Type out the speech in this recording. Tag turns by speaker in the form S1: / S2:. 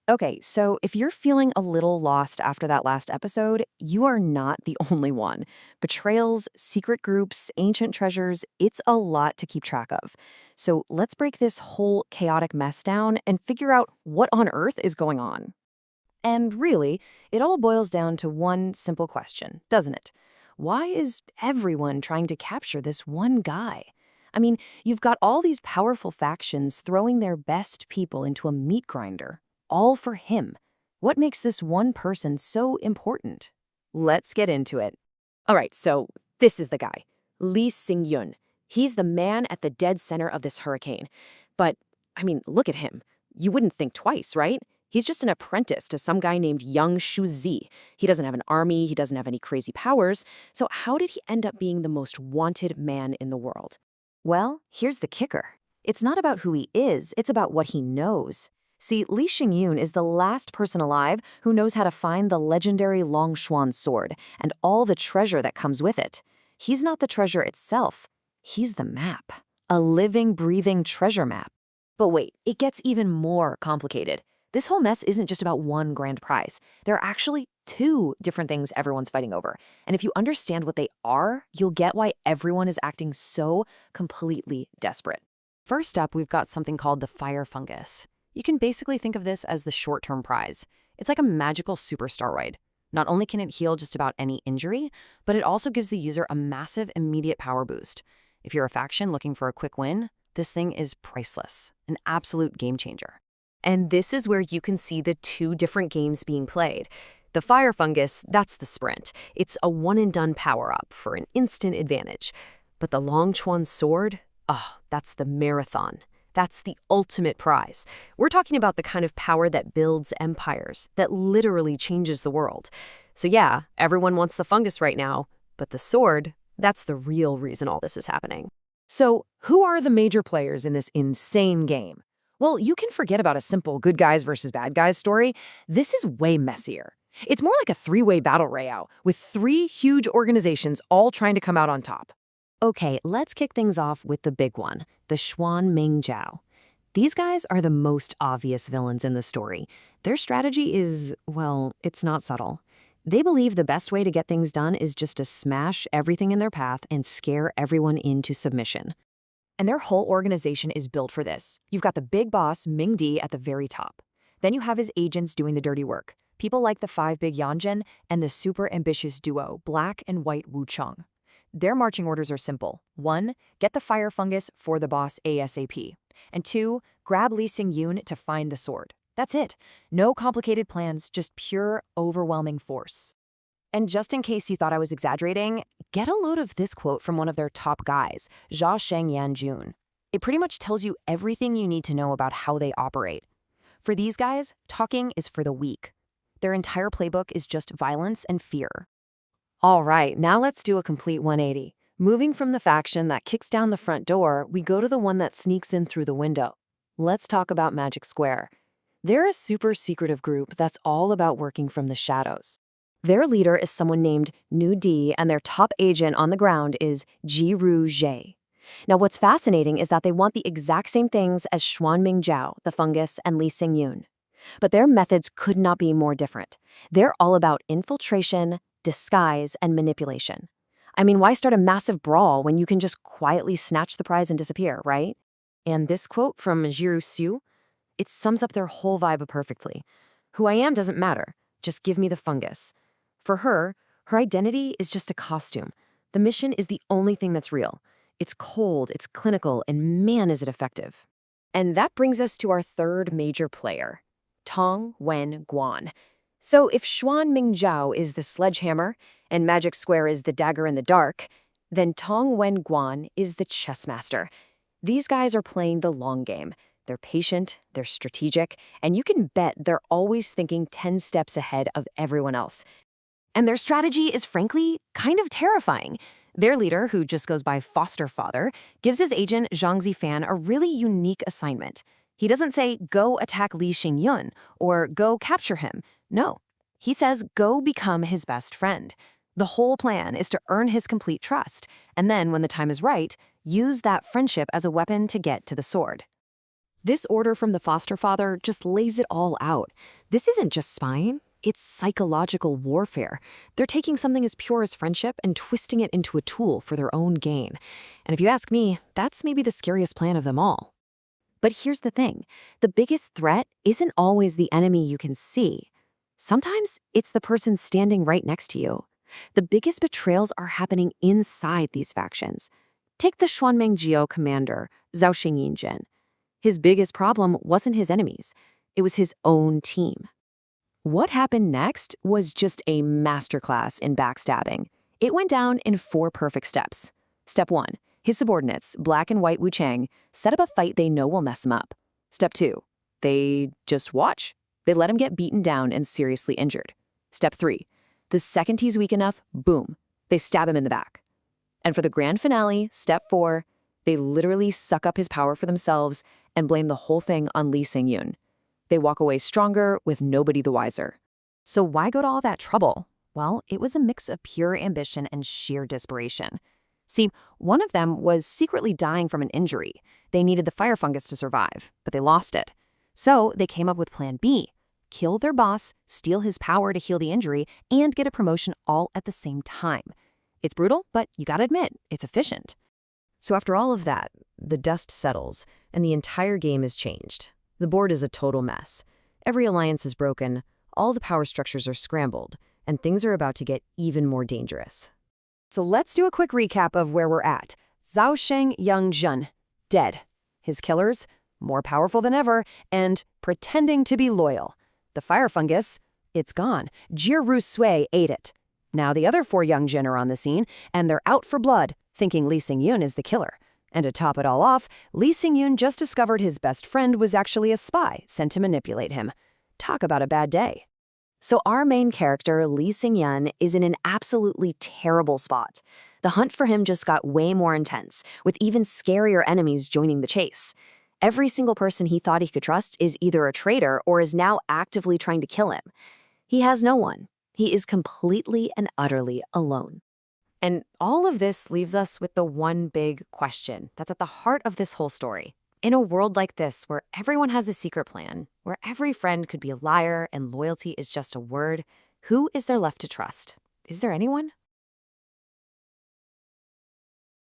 S1: Okay, so if you're feeling a little lost after that last episode, you are not the only one. Betrayals, secret groups, ancient treasures, it's a lot to keep track of. So let's break this whole chaotic mess down and figure out what on earth is going on. And really, it all boils down to one simple question, doesn't it? Why is everyone trying to capture this one guy? I mean, you've got all these powerful factions throwing their best people into a meat grinder, all for him. What makes this one person so important? Let's get into it. All right, so this is the guy, Li Xing Yun. He's the man at the dead center of this hurricane. But, I mean, look at him. You wouldn't think twice, right? He's just an apprentice to some guy named Yang Shuzi. He doesn't have an army, he doesn't have any crazy powers, so how did he end up being the most wanted man in the world? Well, here's the kicker. It's not about who he is, it's about what he knows. See, Li Xing Yun is the last person alive who knows how to find the legendary Longquan sword and all the treasure that comes with it. He's not the treasure itself, he's the map. A living, breathing treasure map. But wait, it gets even more complicated. This whole mess isn't just about one grand prize. There are actually two different things everyone's fighting over. And if you understand what they are, you'll get why everyone is acting so completely desperate. First up, we've got something called the fire fungus. You can basically think of this as the short-term prize. It's like a magical super steroid. Not only can it heal just about any injury, but it also gives the user a massive immediate power boost. If you're a faction looking for a quick win, this thing is priceless, an absolute game changer. And this is where you can see the two different games being played. The fire fungus, that's the sprint. It's a one-and-done power-up for an instant advantage. But the Longquan sword, that's the marathon. That's the ultimate prize. We're talking about the kind of power that builds empires, that literally changes the world. So yeah, everyone wants the fungus right now, but the sword, that's the real reason all this is happening.
S2: So, who are the major players in this insane game? Well, you can forget about a simple good guys versus bad guys story. This is way messier. It's more like a three-way battle royale, with three huge organizations all trying to come out on top.
S1: Okay, let's kick things off with the big one, the Xuan Ming Jiao. These guys are the most obvious villains in the story. Their strategy is, well, it's not subtle. They believe the best way to get things done is just to smash everything in their path and scare everyone into submission. And their whole organization is built for this. You've got the big boss, Ming Di, at the very top. Then you have his agents doing the dirty work. People like the five big Yanjin and the super ambitious duo, Black and White Wu Cheng. Their marching orders are simple. 1, get the fire fungus for the boss ASAP. And 2, grab Li Xing Yun to find the sword. That's it. No complicated plans, just pure, overwhelming force. And just in case you thought I was exaggerating, get a load of this quote from one of their top guys, Zha Shengyan. It pretty much tells you everything you need to know about how they operate. For these guys, talking is for the weak. Their entire playbook is just violence and fear. All right, now let's do a complete 180. Moving from the faction that kicks down the front door, we go to the one that sneaks in through the window. Let's talk about Magic Square. They're a super secretive group that's all about working from the shadows. Their leader is someone named Nu Di, and their top agent on the ground is Jiru Zhe. Now, what's fascinating is that they want the exact same things as Xuan Ming Jiao, the fungus, and Li Xing Yun. But their methods could not be more different. They're all about infiltration, disguise, and manipulation. I mean, why start a massive brawl when you can just quietly snatch the prize and disappear, right? And this quote from Jiru Xu, it sums up their whole vibe perfectly. Who I am doesn't matter. Just give me the fungus. For her, her identity is just a costume. The mission is the only thing that's real. It's cold, it's clinical, and man, is it effective. And that brings us to our third major player, Tong Wen Guan. So if Xuan Ming Jiao is the sledgehammer and Magic Square is the dagger in the dark, then Tong Wen Guan is the chess master. These guys are playing the long game. They're patient, they're strategic, and you can bet they're always thinking 10 steps ahead of everyone else. And their strategy is frankly kind of terrifying. Their leader, who just goes by Foster Father, gives his agent Zhang Zifan a really unique assignment. He doesn't say, go attack Li Xing Yun or go capture him. No, he says, go become his best friend. The whole plan is to earn his complete trust, and then when the time is right, use that friendship as a weapon to get to the sword. This order from the foster father just lays it all out. This isn't just spying, it's psychological warfare. They're taking something as pure as friendship and twisting it into a tool for their own gain. And if you ask me, that's maybe the scariest plan of them all. But here's the thing. The biggest threat isn't always the enemy you can see. Sometimes it's the person standing right next to you. The biggest betrayals are happening inside these factions. Take the Xuan Ming Jiao commander, Li Xing Yun. His biggest problem wasn't his enemies. It was his own team. What happened next was just a masterclass in backstabbing. It went down in 4 perfect steps. Step 1. His subordinates, Black and White Wu Chang, set up a fight they know will mess him up. Step 2. They just watch. They let him get beaten down and seriously injured. Step 3. The second he's weak enough, boom, they stab him in the back. And for the grand finale, step 4, they literally suck up his power for themselves and blame the whole thing on Li Xing Yun. They walk away stronger with nobody the wiser. So why go to all that trouble? Well, it was a mix of pure ambition and sheer desperation. See, one of them was secretly dying from an injury. They needed the fire fungus to survive, but they lost it. So they came up with plan B. Kill their boss, steal his power to heal the injury, and get a promotion all at the same time. It's brutal, but you gotta admit, it's efficient. So after all of that, the dust settles, and the entire game is changed. The board is a total mess. Every alliance is broken, all the power structures are scrambled, and things are about to get even more dangerous. So let's do a quick recap of where we're at. Zhao Sheng Yun, dead. His killers, more powerful than ever, and pretending to be loyal. The fire fungus, it's gone. Jiru Sui ate it. Now the other 4 young Jin are on the scene, and they're out for blood, thinking Li Xing Yun is the killer. And to top it all off, Li Xing Yun just discovered his best friend was actually a spy sent to manipulate him. Talk about a bad day. So our main character, Li Xing Yun, is in an absolutely terrible spot. The hunt for him just got way more intense, with even scarier enemies joining the chase. Every single person he thought he could trust is either a traitor or is now actively trying to kill him. He has no one. He is completely and utterly alone. And all of this leaves us with the one big question that's at the heart of this whole story. In a world like this, where everyone has a secret plan, where every friend could be a liar and loyalty is just a word, who is there left to trust? Is there anyone?